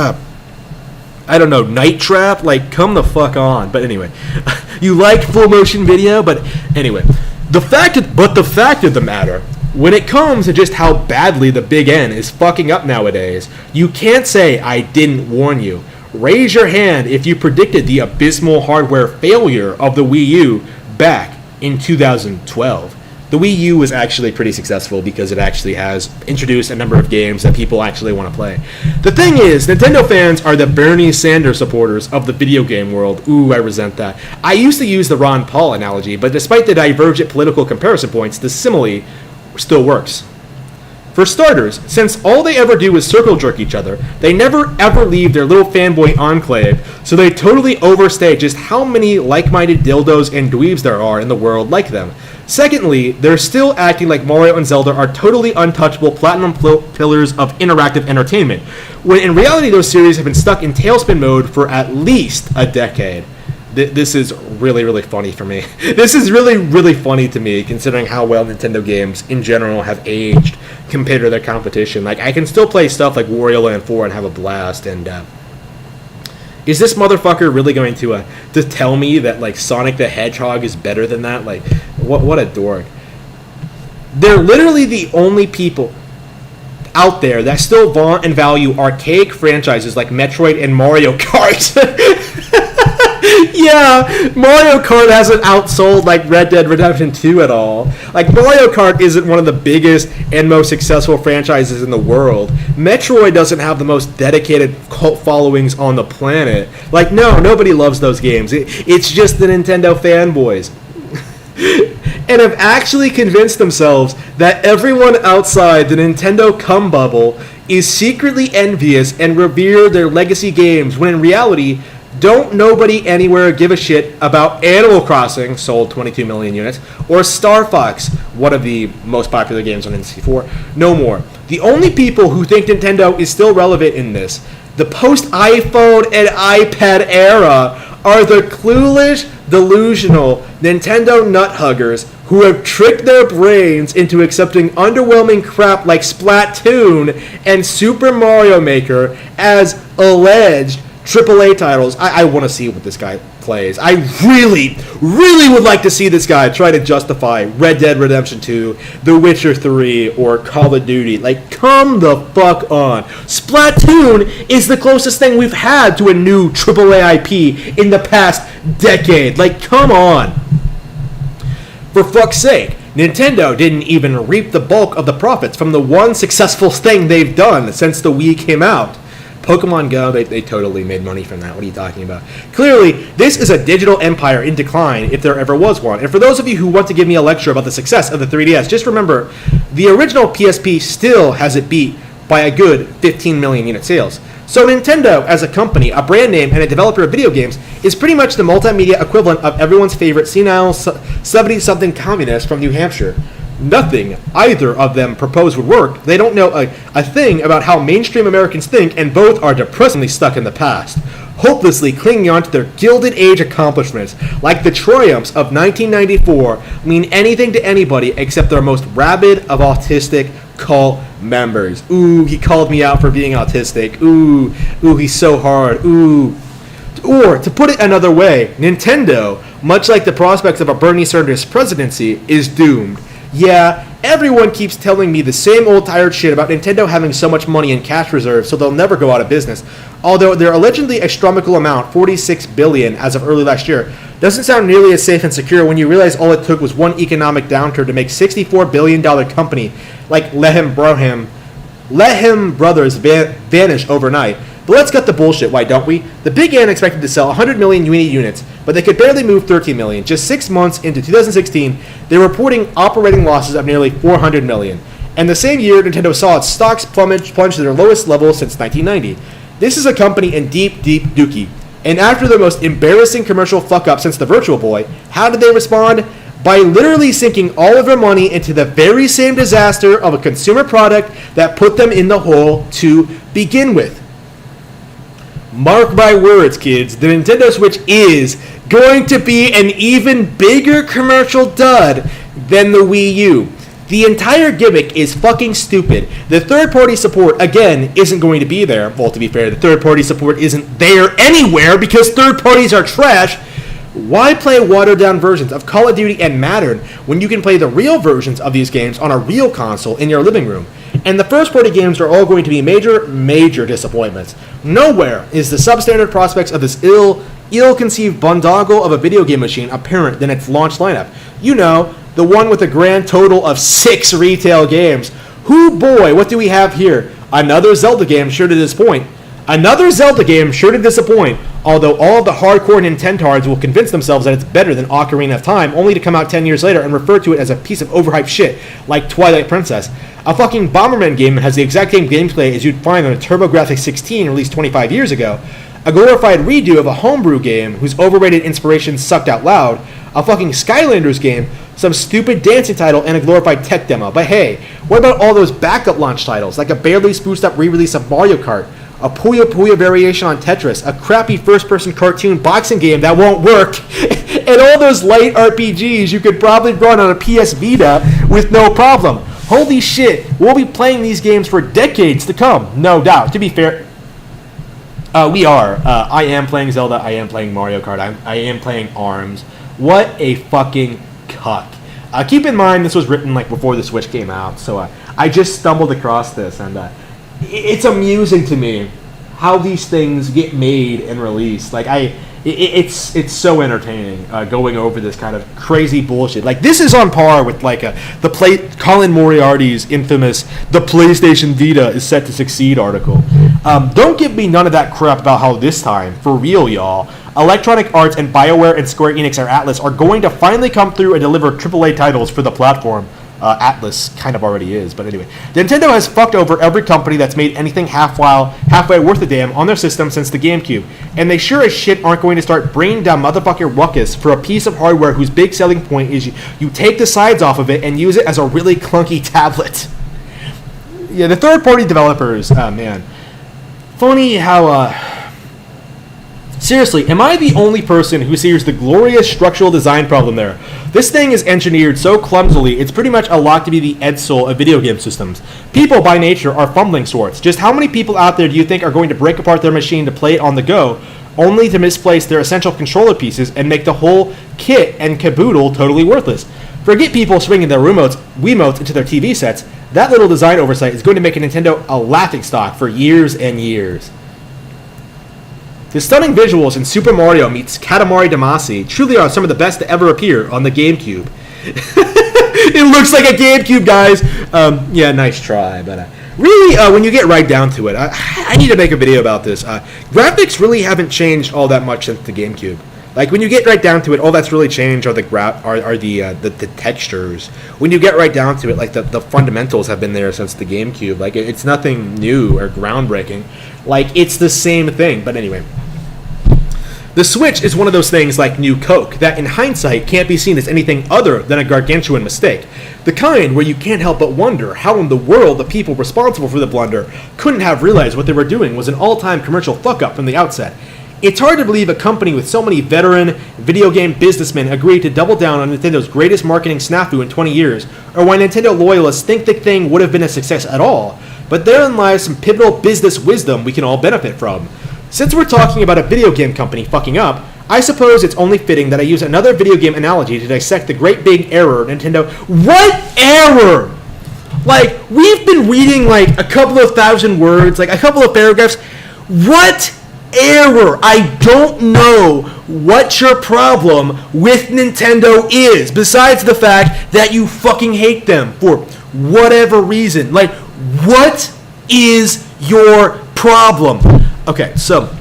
I don't know, Night Trap? Like, come the fuck on. But anyway, you like full motion video? But anyway, the fact of the matter, when it comes to just how badly the Big N is fucking up nowadays, you can't say I didn't warn you. Raise your hand if you predicted the abysmal hardware failure of the Wii U back in 2012. The Wii U was actually pretty successful because it actually has introduced a number of games that people actually want to play. The thing is, Nintendo fans are the Bernie Sanders supporters of the video game world. Ooh, I resent that. I used to use the Ron Paul analogy, but despite the divergent political comparison points, the simile still works. For starters, since all they ever do is circle jerk each other, they never ever leave their little fanboy enclave, so they totally overstay just how many like-minded dildos and dweebs there are in the world like them. Secondly, they're still acting like Mario and Zelda are totally untouchable platinum pillars of interactive entertainment, when in reality those series have been stuck in tailspin mode for at least a decade. This is really, really funny for me. This is really, really funny to me, considering how well Nintendo games in general have aged compared to their competition. Like, I can still play stuff like Wario Land 4 and have a blast, and is this motherfucker really going to tell me that, like, Sonic the Hedgehog is better than that? Like, what a dork. They're literally the only people out there that still vaunt and value archaic franchises like Metroid and Mario Kart. Yeah, Mario Kart hasn't outsold like Red Dead Redemption 2 at all. Like, Mario Kart isn't one of the biggest and most successful franchises in the world. Metroid doesn't have the most dedicated cult followings on the planet. Like, no, nobody loves those games. It's just the Nintendo fanboys. And have actually convinced themselves that everyone outside the Nintendo cum bubble is secretly envious and revere their legacy games, when in reality, don't nobody anywhere give a shit about Animal Crossing, sold 22 million units, or Star Fox, one of the most popular games on N64. No more. The only people who think Nintendo is still relevant in this, the post-iPhone and iPad era, are the clueless, delusional Nintendo nut huggers who have tricked their brains into accepting underwhelming crap like Splatoon and Super Mario Maker as alleged AAA titles. I want to see what this guy plays. I really, really would like to see this guy try to justify Red Dead Redemption 2, The Witcher 3, or Call of Duty. Like, come the fuck on. Splatoon is the closest thing we've had to a new AAA IP in the past decade. Like, come on. For fuck's sake, Nintendo didn't even reap the bulk of the profits from the one successful thing they've done since the Wii came out. Pokemon Go, they totally made money from that. What are you talking about? Clearly, this is a digital empire in decline, if there ever was one. And for those of you who want to give me a lecture about the success of the 3DS, just remember, the original PSP still has it beat by a good 15 million unit sales. So Nintendo, as a company, a brand name, and a developer of video games, is pretty much the multimedia equivalent of everyone's favorite senile 70-something communist from New Hampshire. Nothing either of them propose would work. They don't know a thing about how mainstream Americans think, and both are depressingly stuck in the past, hopelessly clinging on to their Gilded Age accomplishments, like the triumphs of 1994 mean anything to anybody except their most rabid of autistic cult members. Ooh, he called me out for being autistic. Ooh, he's so hard. Ooh. Or, to put it another way, Nintendo, much like the prospects of a Bernie Sanders presidency, is doomed. Yeah, everyone keeps telling me the same old tired shit about Nintendo having so much money in cash reserves so they'll never go out of business. Although their allegedly astronomical amount, $46 billion as of early last year, doesn't sound nearly as safe and secure when you realize all it took was one economic downturn to make $64 billion company like Let Him Brothers vanish overnight. But let's cut the bullshit, why don't we? The Big N expected to sell 100 million units, but they could barely move 13 million. Just 6 months into 2016, they were reporting operating losses of nearly 400 million. And the same year, Nintendo saw its stocks plunge to their lowest level since 1990. This is a company in deep, deep dookie. And after the most embarrassing commercial fuck-up since the Virtual Boy, how did they respond? By literally sinking all of their money into the very same disaster of a consumer product that put them in the hole to begin with. Mark my words, kids, the Nintendo Switch is going to be an even bigger commercial dud than the Wii U. The entire gimmick is fucking stupid. The third-party support, again, isn't going to be there. Well, to be fair, the third-party support isn't there anywhere because third parties are trash. Why play watered-down versions of Call of Duty and Madden when you can play the real versions of these games on a real console in your living room? And the first-party games are all going to be major, major disappointments. Nowhere is the substandard prospects of this ill-conceived boondoggle of a video game machine apparent than its launch lineup. You know, the one with a grand total of 6 retail games. Hoo boy, what do we have here? Another Zelda game sure to disappoint. Although all of the hardcore Nintendards will convince themselves that it's better than Ocarina of Time, only to come out 10 years later and refer to it as a piece of overhyped shit, like Twilight Princess. A fucking Bomberman game that has the exact same gameplay as you'd find on a TurboGrafx 16 released 25 years ago. A glorified redo of a homebrew game whose overrated inspiration sucked out loud. A fucking Skylanders game, some stupid dancing title, and a glorified tech demo. But hey, what about all those backup launch titles, like a barely spruced up re-release of Mario Kart, a Puyo Puyo variation on Tetris, a crappy first-person cartoon boxing game that won't work, and all those light RPGs you could probably run on a PS Vita with no problem. Holy shit, we'll be playing these games for decades to come, no doubt. To be fair, we are. I am playing Zelda, I am playing Mario Kart, I am playing ARMS. What a fucking cuck. Keep in mind, this was written like before the Switch came out, so I just stumbled across this, and it's amusing to me how these things get made and released. Like it's so entertaining going over this kind of crazy bullshit. Like this is on par with like Colin Moriarty's infamous "The PlayStation Vita is set to succeed" article. Don't give me none of that crap about how this time, for real, y'all, Electronic Arts and BioWare and Square Enix or Atlas are going to finally come through and deliver AAA titles for the platform. Atlas kind of already is, but anyway. Nintendo has fucked over every company that's made anything halfway worth a damn on their system since the GameCube, and they sure as shit aren't going to start bringing down motherfucking ruckus for a piece of hardware whose big selling point is you take the sides off of it and use it as a really clunky tablet. Yeah, the third-party developers, man. Funny how, Seriously, am I the only person who sees the glorious structural design problem there? This thing is engineered so clumsily, it's pretty much a lot to be the Edsel of video game systems. People, by nature, are fumbling sorts. Just how many people out there do you think are going to break apart their machine to play it on the go, only to misplace their essential controller pieces and make the whole kit and caboodle totally worthless? Forget people swinging their Wiimotes into their TV sets. That little design oversight is going to make a Nintendo a laughingstock for years and years. The stunning visuals in Super Mario meets Katamari Damacy truly are some of the best to ever appear on the GameCube. It looks like a GameCube, guys. Yeah, nice try, but really, when you get right down to it, I need to make a video about this. Graphics really haven't changed all that much since the GameCube. Like, when you get right down to it, all that's really changed are the textures. When you get right down to it, like, the fundamentals have been there since the GameCube. Like, it's nothing new or groundbreaking. Like, it's the same thing. But anyway, the Switch is one of those things like New Coke that in hindsight can't be seen as anything other than a gargantuan mistake. The kind where you can't help but wonder how in the world the people responsible for the blunder couldn't have realized what they were doing was an all-time commercial fuck-up from the outset. It's hard to believe a company with so many veteran video game businessmen agreed to double down on Nintendo's greatest marketing snafu in 20 years, or why Nintendo loyalists think the thing would have been a success at all. But therein lies some pivotal business wisdom we can all benefit from. Since we're talking about a video game company fucking up, I suppose it's only fitting that I use another video game analogy to dissect the great big error Nintendo... What error?! Like, we've been reading like a couple of thousand words, like a couple of paragraphs. What error? I don't know what your problem with Nintendo is, besides the fact that you fucking hate them for whatever reason. Like, what is your problem? Okay, so,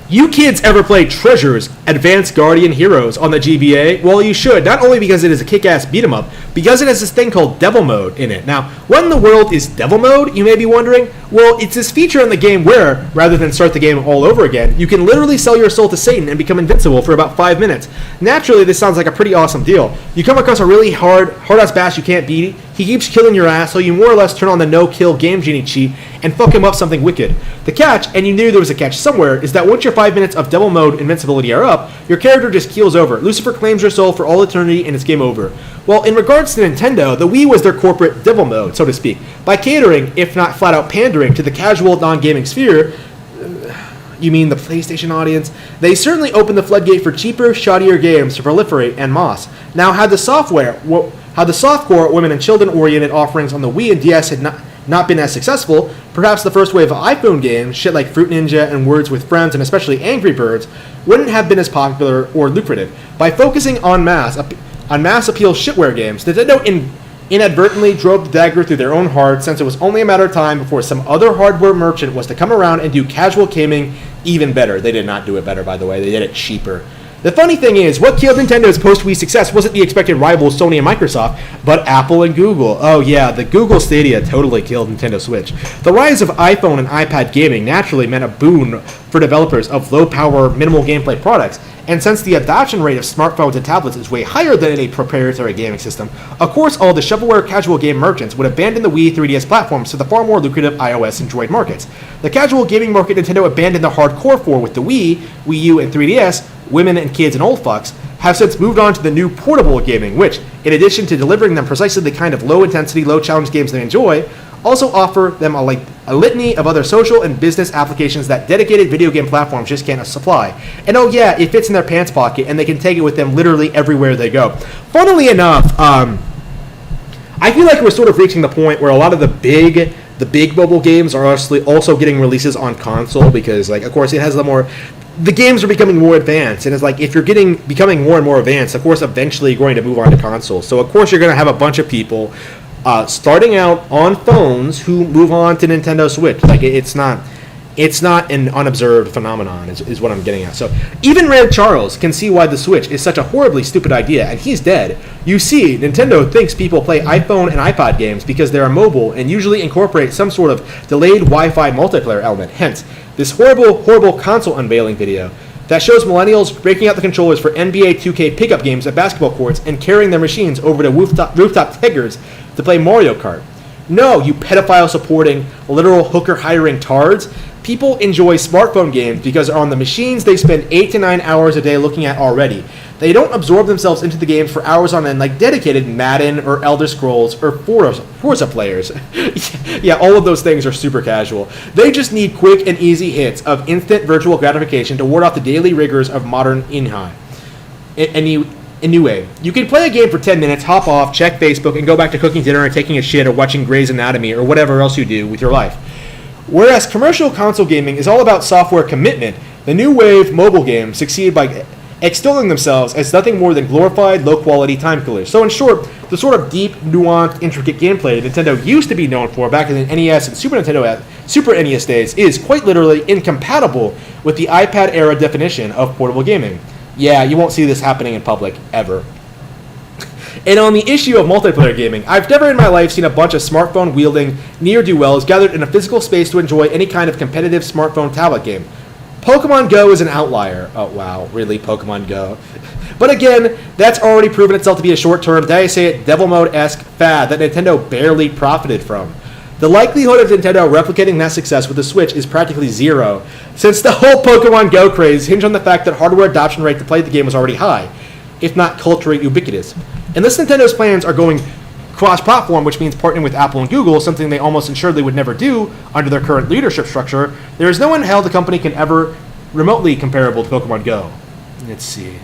you kids ever play Treasures Advanced Guardian Heroes on the GBA? Well, you should, not only because it is a kick-ass beat-em-up, because it has this thing called Devil Mode in it. Now, what in the world is Devil Mode, you may be wondering? Well, it's this feature in the game where, rather than start the game all over again, you can literally sell your soul to Satan and become invincible for about 5 minutes. Naturally, this sounds like a pretty awesome deal. You come across a really hard-ass bass you can't beat, he keeps killing your ass, so you more or less turn on the no-kill Game Genie cheat and fuck him up something wicked. The catch, and you knew there was a catch somewhere, is that once your 5 minutes of Devil Mode invincibility are up, your character just keels over. Lucifer claims your soul for all eternity, and it's game over. Well, in regards to Nintendo, the Wii was their corporate Devil Mode, so to speak. By catering, if not flat-out pandering, to the casual, non-gaming sphere, you mean the PlayStation audience? They certainly opened the floodgate for cheaper, shoddier games to proliferate en masse. Now, had the softcore, women and children-oriented offerings on the Wii and DS had not been as successful, perhaps the first wave of iPhone games, shit like Fruit Ninja and Words with Friends and especially Angry Birds, wouldn't have been as popular or lucrative. By focusing on mass appeal shitware games, Nintendo inadvertently drove the dagger through their own heart, since it was only a matter of time before some other hardware merchant was to come around and do casual gaming even better. They did not do it better, by the way. They did it cheaper. The funny thing is, what killed Nintendo's post-Wii success wasn't the expected rivals Sony and Microsoft, but Apple and Google. Oh yeah, the Google Stadia totally killed Nintendo Switch. The rise of iPhone and iPad gaming naturally meant a boon for developers of low-power, minimal gameplay products, and since the adoption rate of smartphones and tablets is way higher than in a proprietary gaming system, of course all the shovelware casual game merchants would abandon the Wii 3DS platforms to the far more lucrative iOS and Android markets. The casual gaming market Nintendo abandoned the hardcore for with the Wii, Wii U, and 3DS, women and kids and old fucks, have since moved on to the new portable gaming, which, in addition to delivering them precisely the kind of low-intensity, low-challenge games they enjoy, also offer them a litany of other social and business applications that dedicated video game platforms just can't supply. And oh yeah, it fits in their pants pocket, and they can take it with them literally everywhere they go. Funnily enough, I feel like we're sort of reaching the point where a lot of the big mobile games are also getting releases on console, because, like, of course, it has the games are becoming more advanced, and it's like, if you're becoming more and more advanced, of course, eventually you're going to move on to consoles. So, of course, you're going to have a bunch of people starting out on phones who move on to Nintendo Switch. Like, it's not an unobserved phenomenon, is what I'm getting at. So, even Red Charles can see why the Switch is such a horribly stupid idea, and he's dead. You see, Nintendo thinks people play iPhone and iPod games because they are mobile and usually incorporate some sort of delayed Wi-Fi multiplayer element. Hence, this horrible console unveiling video that shows millennials breaking out the controllers for NBA 2K pickup games at basketball courts and carrying their machines over to rooftop Tigers to play Mario Kart. No, you pedophile-supporting, literal hooker-hiring tards. People enjoy smartphone games because on the machines they spend 8 to 9 hours a day looking at already. They don't absorb themselves into the games for hours on end like dedicated Madden or Elder Scrolls or Forza players. Yeah, all of those things are super casual. They just need quick and easy hits of instant virtual gratification to ward off the daily rigors of modern Inhai. Anyway, you can play a game for 10 minutes, hop off, check Facebook, and go back to cooking dinner and taking a shit or watching Grey's Anatomy or whatever else you do with your life. Whereas commercial console gaming is all about software commitment, the new wave mobile games succeed by extolling themselves as nothing more than glorified, low-quality time killers. So in short, the sort of deep, nuanced, intricate gameplay Nintendo used to be known for back in the NES and Super NES days is quite literally incompatible with the iPad-era definition of portable gaming. Yeah, you won't see this happening in public, ever. And on the issue of multiplayer gaming, I've never in my life seen a bunch of smartphone-wielding ne'er-do-wells gathered in a physical space to enjoy any kind of competitive smartphone tablet game. Pokemon Go is an outlier. Oh, wow, really, Pokemon Go? But again, that's already proven itself to be a short-term, dare I say it, devil mode-esque fad that Nintendo barely profited from. The likelihood of Nintendo replicating that success with the Switch is practically zero, since the whole Pokemon Go craze hinged on the fact that hardware adoption rate to play the game was already high, if not culturally ubiquitous. Unless Nintendo's plans are going cross-platform, which means partnering with Apple and Google, something they almost assuredly would never do under their current leadership structure, there is no one in hell the company can ever remotely comparable to Pokemon Go. Let's see.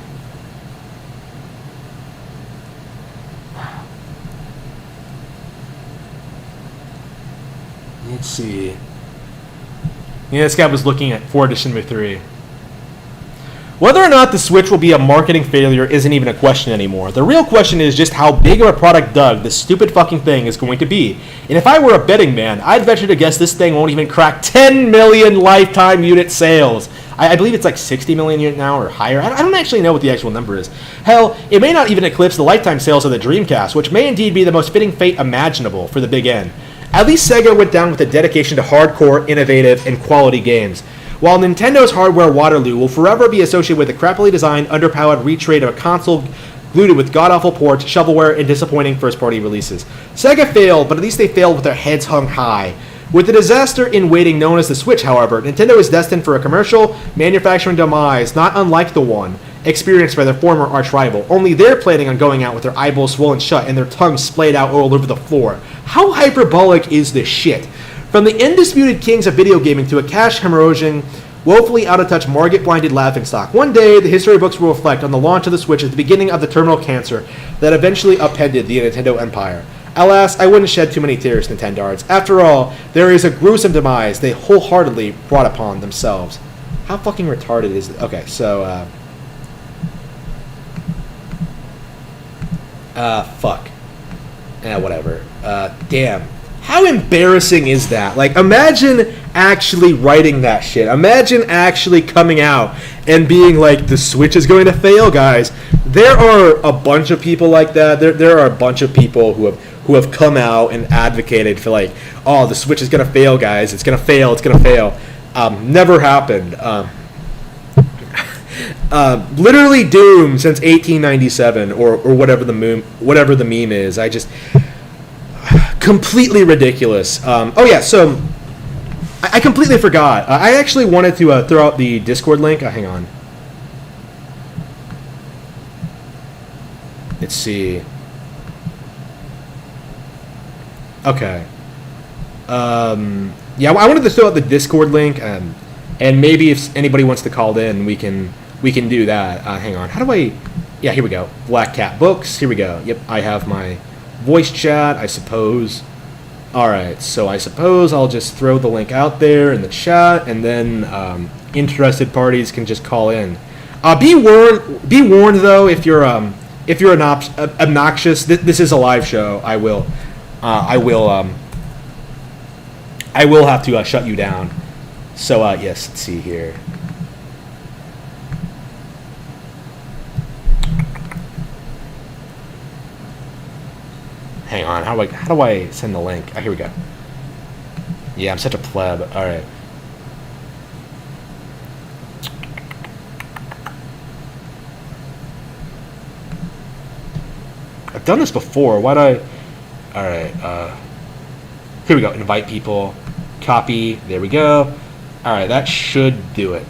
Let's see. Yeah, this guy was looking at Ford Edition 3. Whether or not the Switch will be a marketing failure isn't even a question anymore. The real question is just how big of a product Doug, this stupid fucking thing, is going to be. And if I were a betting man, I'd venture to guess this thing won't even crack 10 million lifetime unit sales. I believe it's like 60 million unit now or higher. I don't actually know what the actual number is. Hell, it may not even eclipse the lifetime sales of the Dreamcast, which may indeed be the most fitting fate imaginable for the big N. At least Sega went down with a dedication to hardcore, innovative, and quality games. While Nintendo's hardware Waterloo will forever be associated with the crappily designed, underpowered retrade of a console glued with god-awful ports, shovelware, and disappointing first-party releases. Sega failed, but at least they failed with their heads hung high. With the disaster in waiting known as the Switch, however, Nintendo is destined for a commercial manufacturing demise not unlike the one experienced by their former arch-rival, only they're planning on going out with their eyeballs swollen shut and their tongues splayed out all over the floor. How hyperbolic is this shit? From the undisputed kings of video gaming to a cash-hemorrhaging, woefully out-of-touch, market-blinded laughingstock, one day the history books will reflect on the launch of the Switch as the beginning of the terminal cancer that eventually upended the Nintendo empire. Alas, I wouldn't shed too many tears, Nintendards. After all, there is a gruesome demise they wholeheartedly brought upon themselves. How fucking retarded is it? Okay, so, fuck. Whatever. Damn. How embarrassing is that? Like, imagine actually writing that shit. Imagine actually coming out and being like, the Switch is going to fail, guys. There are a bunch of people like that. There are a bunch of people who have come out and advocated for like, oh, the Switch is going to fail, guys. It's going to fail. It's going to fail. Never happened. Literally doomed since 1897 or whatever the meme is. I just... completely ridiculous. Oh yeah, so I completely forgot. I actually wanted to throw out the Discord link. Hang on. Let's see. Okay. Yeah, I wanted to throw out the Discord link, and maybe if anybody wants to call in, we can do that. Hang on. How do I? Yeah, here we go. Black Cat Books. Here we go. Yep, I have my voice chat, I suppose. Alright, so I suppose I'll just throw the link out there in the chat, and then interested parties can just call in. Be warned though, if you're obnoxious, this is a live show. I will have to shut you down. So yes, let's see here. Hang on, how do I send the link? Oh, here we go. Yeah, I'm such a pleb. All right. I've done this before. Why'd I? All right. Here we go. Invite people. Copy. There we go. All right, that should do it.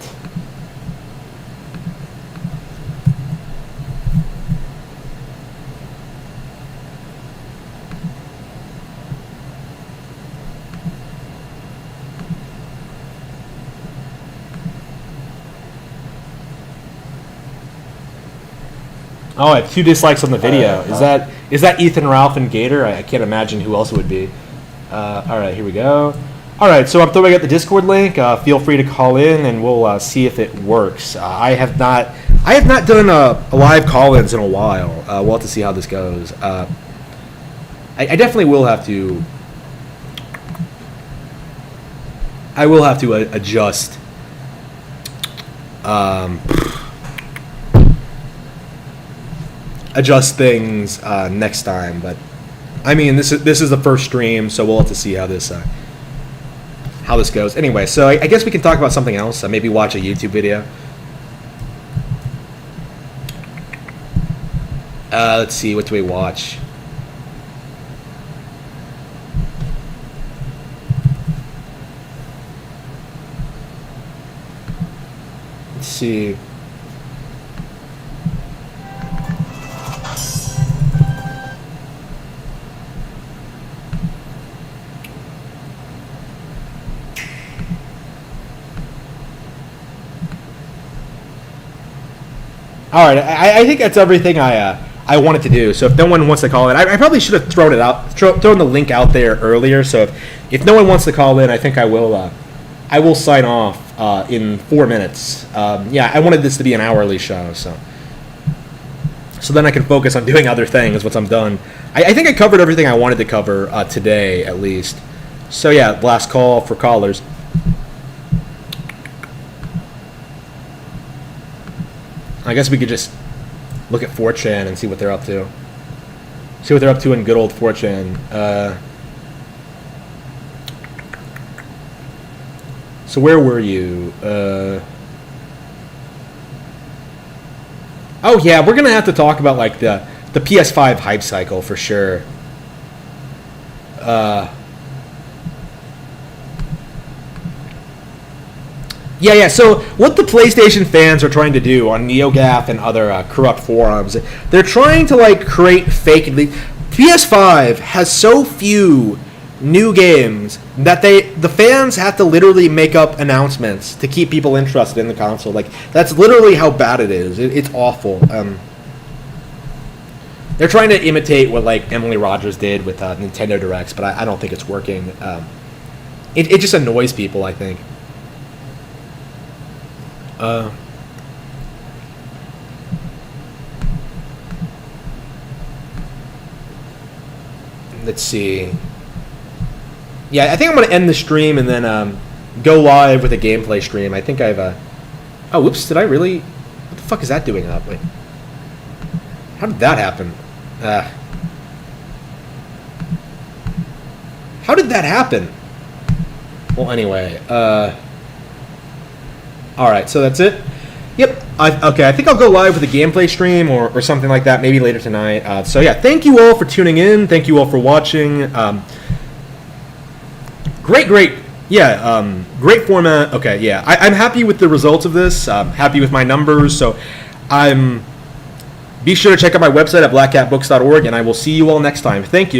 Oh, I have 2 dislikes on the video. Is that Ethan, Ralph, and Gator? I can't imagine who else it would be. All right, here we go. All right, so I'm throwing out the Discord link. Feel free to call in, and we'll see if it works. I have not done a live call-ins in a while. We'll have to see how this goes. I definitely will have to. I will have to adjust. Adjust things next time, but I mean this is the first stream, so we'll have to see how this goes. Anyway, so I guess we can talk about something else. Maybe watch a YouTube video. Let's see, what do we watch? Let's see. All right, I think that's everything I wanted to do. So if no one wants to call in, I probably should have thrown the link out there earlier. So if no one wants to call in, I think I will sign off in 4 minutes. Yeah, I wanted this to be an hourly show, so then I can focus on doing other things once I'm done. I think I covered everything I wanted to cover today, at least. So yeah, last call for callers. I guess we could just look at 4chan and see what they're up to. See what they're up to in good old 4chan. So where were you? Oh yeah, we're gonna have to talk about like the PS5 hype cycle for sure. Yeah. So what the PlayStation fans are trying to do on NeoGAF and other corrupt forums, they're trying to like create fake. PS5 has so few new games that the fans have to literally make up announcements to keep people interested in the console. Like that's literally how bad it is. It's awful. They're trying to imitate what like Emily Rogers did with Nintendo Directs, but I don't think it's working. It just annoys people, I think. Let's see. Yeah, I think I'm going to end the stream and then go live with a gameplay stream. I think I've... Oh, whoops, did I really... What the fuck is that doing up? Wait. How did that happen? How did that happen? Well, anyway. Alright, so that's it. Yep. Okay, I think I'll go live with a gameplay stream or something like that, maybe later tonight. So yeah, thank you all for tuning in. Thank you all for watching. Great. Yeah, great format. Okay, yeah. I'm happy with the results of this. Happy with my numbers. So be sure to check out my website at blackcatbooks.org, and I will see you all next time. Thank you.